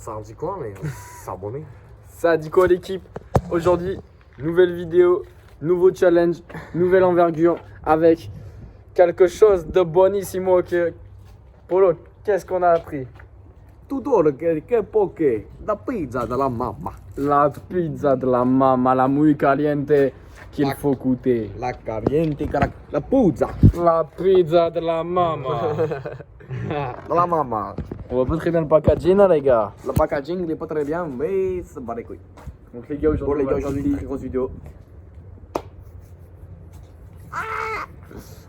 Ça en dit quoi, mais s'abonner. Ça dit quoi l'équipe? Aujourd'hui, nouvelle vidéo, nouveau challenge, nouvelle envergure avec quelque chose de bonissimo que... Polo, qu'est-ce qu'on a appris? Tutto che poche, la pizza della mamma. La pizza de la mamma, la muy caliente qu'il faut goûter. La caliente, la puzza. La pizza de la mamma. La mamma. On voit pas très bien le packaging là les gars. Le packaging n'est pas très bien, mais ça bat les couilles. Donc les gars Bon aujourd'hui, les gars, aujourd'hui une très grosse vidéo.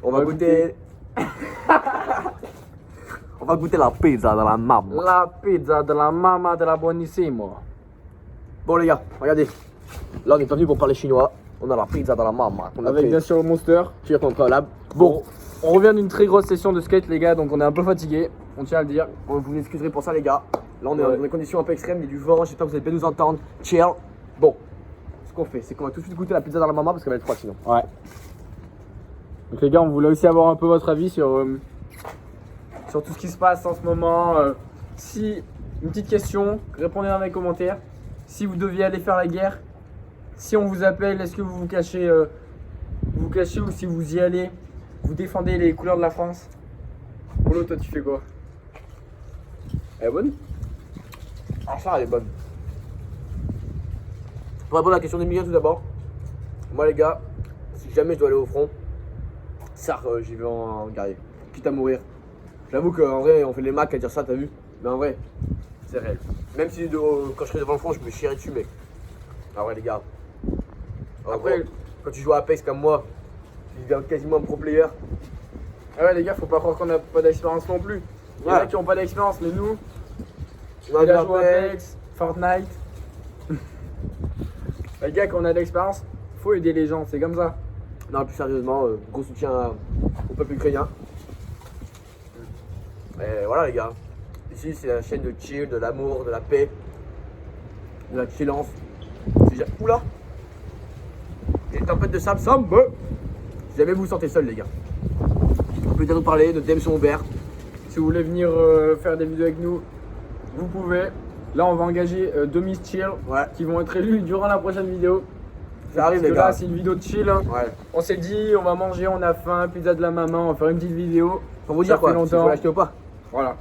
On va goûter... On va goûter la pizza de la mamma. la pizza de la mamma de la bonissimo. Bon les gars, regardez. Là on est pas venu pour parler chinois. On a la pizza de la mamma. On a Avec pris bien sûr le monster. sur ton collab. Bon, on revient d'une très grosse session de skate les gars, donc on est un peu fatigué, on tient à le dire. Bon, vous m'excuserez pour ça les gars. Là on est Ouais. dans des conditions un peu extrêmes, il y a du vent, j'espère que vous allez bien nous entendre. Chill. Bon, ce qu'on fait, c'est qu'on va tout de suite goûter la pizza dans la maman parce qu'elle va être froide sinon. Ouais. Donc les gars, on voulait aussi avoir un peu votre avis sur tout ce qui se passe en ce moment. Si, une petite question, répondez dans les commentaires. Si vous deviez aller faire la guerre, si on vous appelle, est-ce que vous vous cachez ou si vous y allez, vous défendez les couleurs de la France? Polo, toi tu fais quoi? Elle est bonne? Ah ça elle est bonne. Pour répondre à la question d'Emilien tout d'abord, moi les gars, si jamais je dois aller au front, ça j'y vais en guerrier, quitte à mourir. J'avoue qu'en vrai on fait les macs à dire ça, t'as vu? Mais en vrai, c'est réel. Même si quand je serai devant le front je me chierai dessus mec. En vrai les gars. Après, quand tu joues à Apex comme moi, tu deviens quasiment un pro player. Ah ouais les gars, faut pas croire qu'on a pas d'expérience non plus. Il y en a qui ont pas d'expérience, mais nous, On a on a déjà joué à fait. Apex, Fortnite. Les gars, quand on a de l'expérience, faut aider les gens, c'est comme ça. Non, plus sérieusement, gros soutien au peuple ukrainien. Et voilà les gars. Ici c'est la chaîne de chill, de l'amour, de la paix, de la chillance. Oula! Il y a une tempête de sable, si jamais vous vous sentez seul les gars. On peut nous parler, notre DM sont ouverts. Si vous voulez venir faire des vidéos avec nous, vous pouvez. Là, on va engager deux Miss Chill Ouais. qui vont être élus durant la prochaine vidéo. Ça arrive Parce les que là, gars. c'est une vidéo de chill. Hein. Ouais. On s'est dit, on va manger, on a faim, pizza de la maman, on va faire une petite vidéo. Pour vous Ça dire quoi, fait si longtemps. vous l'achetez ou pas. Voilà.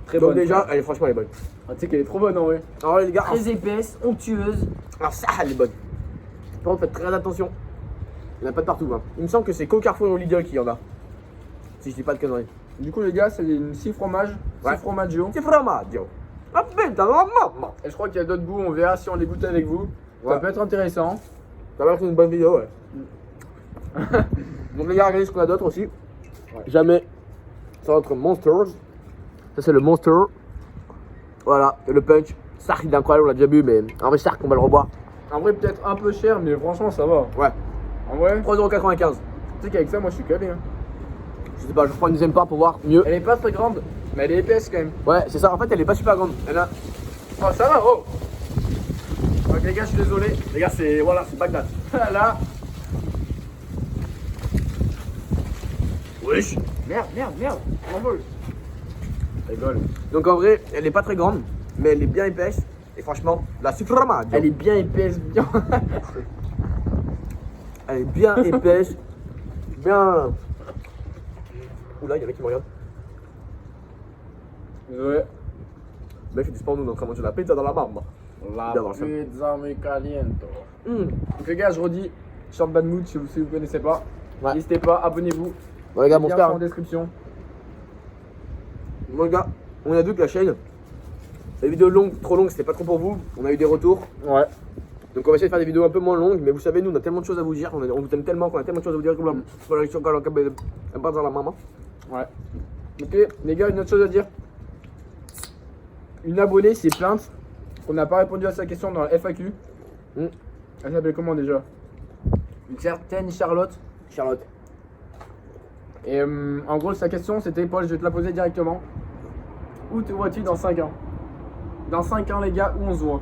Très Donc bonne. déjà, elle est franchement elle est bonne. Ah, tu sais qu'elle est trop bonne en vrai. Alors les gars, Très épaisse, onctueuse. alors ça elle est bonne. Par contre faites très attention. Il n'y en a pas de partout. Hein. Il me semble que c'est qu'au Carrefour et au Lidl qu'il y en a. Si je dis pas de conneries. Du coup, les gars, c'est une 6 fromages, 6 Ouais. fromaggio. C'est formaggio. La pizza de la mamma. Et je crois qu'il y a d'autres goûts, on verra si on les goûte avec vous. Ça Ouais. peut être intéressant. Ça va être une bonne vidéo, ouais. Donc les gars, regardez ce qu'on a d'autre aussi. Jamais. C'est notre Monsters. Ça c'est le Monster. Voilà, et le Punch. Sark il est incroyable, on l'a déjà bu, mais en vrai Sark on va le reboire. En vrai, peut-être un peu cher, mais franchement, ça va. Ouais. En vrai, 3,95€. tu sais qu'avec ça, moi, je suis calé. Hein. Je sais pas, je prends une deuxième part pour voir mieux. Elle est pas très grande, mais elle est épaisse quand même. Ouais, c'est ça, en fait elle est pas super grande. Elle a... Oh, ça va, oh. Donc, les gars, je suis désolé. Les gars, c'est voilà, c'est Bagdad. Là. Wesh. Merde, on envole. Rigole. Donc en vrai, elle est pas très grande, mais elle est bien épaisse. Et franchement, la formaggio. Elle est bien épaisse, bien. Elle est bien épaisse. Bien. Oula, il y en a qui me regardent. Désolé. Le mec, il dit pas, nous on est en train de manger la pizza dans la mamma. La D'avoir ça. pizza muy caliente. Hum. Donc, les gars, je redis, Short Bad Mood, si vous connaissez pas. Ouais. N'hésitez pas, abonnez-vous. Bon les gars, mon Lien frère. en description. Bon les gars, on a vu que la chaîne, les vidéos longues, trop longues, c'était pas trop pour vous. On a eu des retours. Ouais. Donc on va essayer de faire des vidéos un peu moins longues, mais vous savez, nous on a tellement de choses à vous dire, on vous aime tellement qu'on a tellement de choses à vous dire comme la dans la maman. Ouais. Ok, les gars, une autre chose à dire. Une abonnée s'est plainte qu'on n'a pas répondu à sa question dans la FAQ. Hum. Elle s'appelle comment déjà? Une certaine Charlotte. Charlotte. Et en gros, sa question c'était, Paul, je vais te la poser directement. Où te vois-tu dans 5 ans? Dans 5 ans, les gars, où on se voit?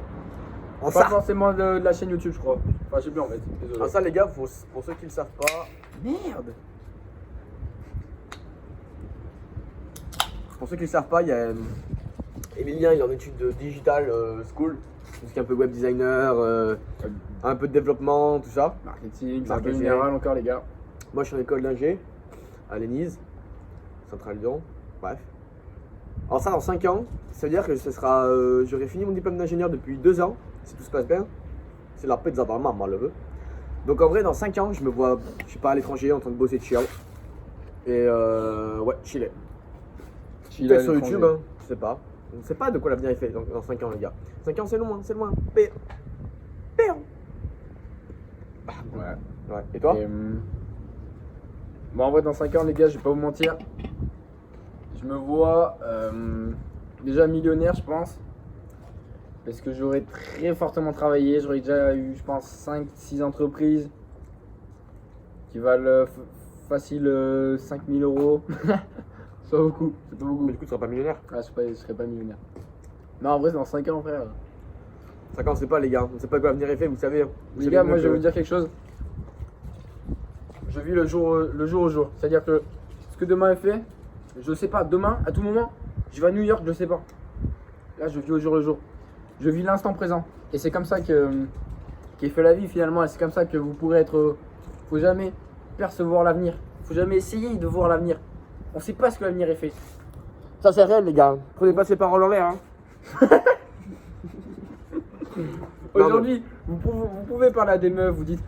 En Pas ça. forcément de la chaîne YouTube, je crois. Enfin, je sais plus en fait. Désolé. En ça les gars, pour ceux qui le savent pas. Merde. Pour ceux qui le savent pas, il y a Emilien, il est en études de digital school, tout ce qui est un peu web designer, un peu de développement, tout ça. Marketing, c'est un peu Marketing. général encore, les gars. Moi, je suis en école d'ingé à Lénise, Centrale Lyon, bref. Alors ça, dans 5 ans, ça veut dire que ce sera, j'aurai fini mon diplôme d'ingénieur depuis 2 ans, si tout se passe bien. C'est la pizza dans maman, le veut. Donc en vrai, dans 5 ans, je me vois, je sais pas, à l'étranger, en train de bosser chill. Et ouais, chiller. Peut-être sur YouTube, hein, je sais pas. On ne sait pas de quoi l'avenir est fait dans 5 ans, les gars. 5 ans, c'est loin, c'est loin. Père. Ouais. Ouais. Et toi? Bon, en vrai, dans 5 ans, les gars, je vais pas vous mentir. Je me vois déjà millionnaire, je pense. Parce que j'aurais très fortement travaillé. J'aurais déjà eu, je pense, 5-6 entreprises qui valent facile 5000 euros. C'est pas beaucoup. C'est pas beaucoup. Mais du coup, tu seras pas millionnaire. Ah, je serais pas millionnaire. Non, en vrai, c'est dans 5 ans, frère. 5 ans, on sait pas, les gars. On sait pas de quoi l'avenir est fait, vous savez. Hein. Vous Les savez gars, mieux moi, je vais que- vous dire quelque chose. Je vis le jour au jour. C'est-à-dire que ce que demain est fait, je sais pas. Demain, à tout moment, je vais à New York, je sais pas. Là, je vis au jour le jour. Je vis l'instant présent. Et c'est comme ça qu'est fait la vie finalement. Et c'est comme ça que vous pourrez être. Faut jamais percevoir l'avenir. Faut jamais essayer de voir l'avenir. On sait pas ce que l'avenir est fait. Ça, c'est réel, les gars. Prenez pas ces paroles en l'air. Hein. Aujourd'hui, vous pouvez parler à des meufs, vous dites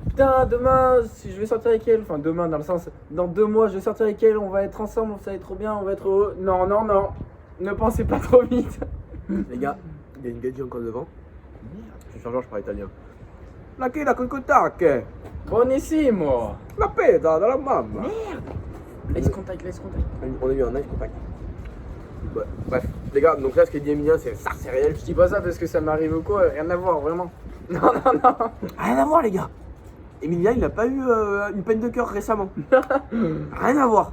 putain, demain, si je vais sortir avec elle, enfin demain dans le sens, dans 2 mois, je vais sortir avec elle, on va être ensemble, ça va être trop bien, on va être heureux. Non, non, non, ne pensez pas trop vite. Les gars, il y a une gadget encore devant. Je suis chargeur, je parle italien. La che la concotacche. Buonissimo. La peda dalla mamma. Laisse contact. On a eu un nice contact. Ouais, bref, les gars, donc là, ce qu'il dit Emilien, c'est réel. Je dis pas ça parce que ça m'arrive ou quoi, rien à voir, vraiment. Non, non, non. Rien à voir, les gars. Emilien, il a pas eu une peine de cœur récemment. Rien à voir.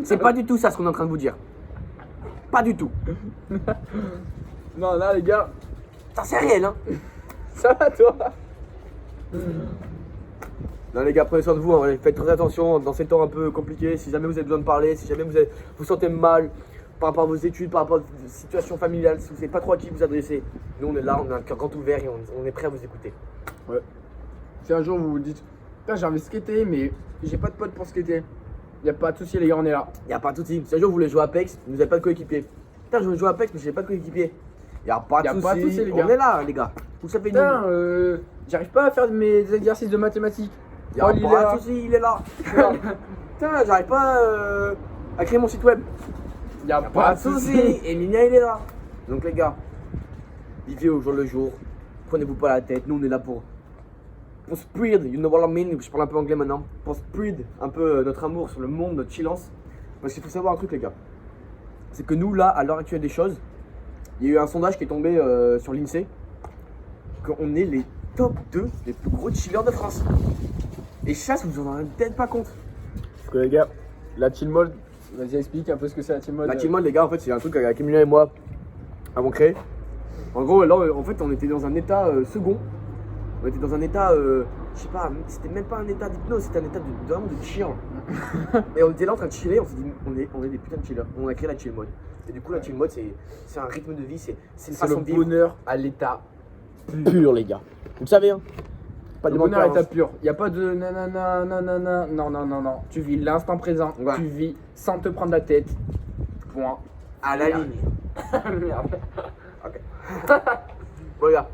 C'est pas du tout ça ce qu'on est en train de vous dire. Pas du tout. Non, là, les gars, Ça, c'est réel, hein. ça va toi? Non, les gars, prenez soin de vous. Hein. Faites très attention dans ces temps un peu compliqués. Si jamais vous avez besoin de parler, si jamais vous sentez mal par rapport à vos études, par rapport à votre situation familiale, si vous savez pas trop à qui vous adresser, nous on est là, on a un cœur grand ouvert et on est prêt à vous écouter. Ouais. Si un jour vous vous dites, putain, j'ai envie de skater, mais j'ai pas de potes pour skater. Y a pas de souci, les gars, on est là. Y a pas de soucis. Si un jour vous voulez jouer à Apex, vous n'avez pas de coéquipier. Putain, je veux jouer à Apex, mais j'ai pas de coéquipier. Y a pas de soucis, les gars. On est là, les gars. Vous savez, nous. Putain, j'arrive pas à faire mes exercices de mathématiques. Y a Paul, il est pas là. de soucis, il est là. Putain, j'arrive pas à créer mon site web. Y a Pas de soucis. Emilia, il est là. Donc, les gars, vivez au jour le jour. Prenez-vous pas la tête. Nous, on est là pour spread, you know what I mean, je parle un peu anglais maintenant, pour spread un peu notre amour sur le monde, notre chillance. Parce qu'il faut savoir un truc, les gars. C'est que nous, là, à l'heure actuelle des choses, il y a eu un sondage qui est tombé sur l'INSEE, qu'on est les top 2 les plus gros chillers de France. Et ça, vous en rendez peut-être pas compte. Parce que les gars, la chill mode, vas-y explique un peu ce que c'est la chill mode. La chill mode, les gars, en fait, c'est un truc avec Emilia et moi avons créé. En gros, là, en fait, on était dans un état second. On était dans un état, je sais pas, c'était même pas un état d'hypnose, c'était un état de chill. Et on était là en train de chiller, on s'est dit, on est des putains de chillers. On a créé la chill mode. Et du coup, la chill mode, c'est un rythme de vie, c'est une C'est façon le de vivre bonheur à l'état pur, les gars. Vous le savez, hein. Pas Le de bonheur à menteur, l'état pur. Y a pas de nanana, nanana, non, non, non, non. Tu vis l'instant présent, Ouais. tu vis sans te prendre la tête. Point. à la Merde. ligne. Merde. Ok. Bon, les gars.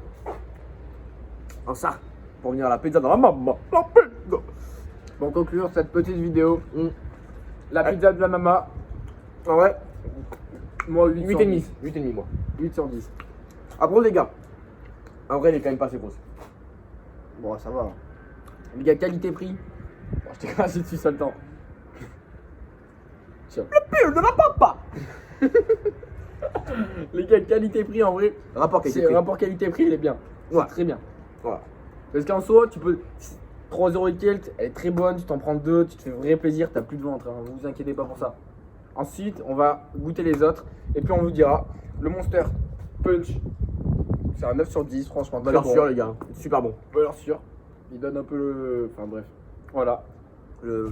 En ça, pour venir à la pizza dans la maman. La pizza. Pour conclure cette petite vidéo, la Ouais. pizza de la mama, Ah ouais, moi 8 sur 8,5. 10. 8,5 moi. 8 sur 10. Après, les gars, en vrai, elle est quand même pas assez grosse. Bon, ça va. Les gars, qualité-prix. Bon, je t'ai craché dessus ça le temps. Tiens. Pire de la papa. Les gars, qualité-prix en vrai, Rapport c'est qualité-prix. rapport qualité-prix, il est bien. C'est Ouais. très bien. Voilà. Parce qu'en soi, tu peux. 3 € et quelques, elle est très bonne, tu t'en prends 2, tu te fais vrai plaisir, t'as plus de ventre, hein, vous inquiétez pas pour ça. Ensuite, on va goûter les autres, et puis on vous dira, le Monster Punch, c'est un 9 sur 10, franchement, très Valeur bon. sûre, les gars. Super bon. Valeur sûre. Il donne un peu le. Enfin bref. Voilà. Le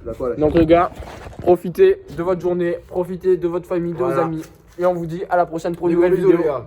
La quoi, la Donc les gars, profitez de votre journée, profitez de votre famille, de vos Voilà. amis. Et on vous dit à la prochaine pour une Des gros nouvelle bisous, vidéo. les gars.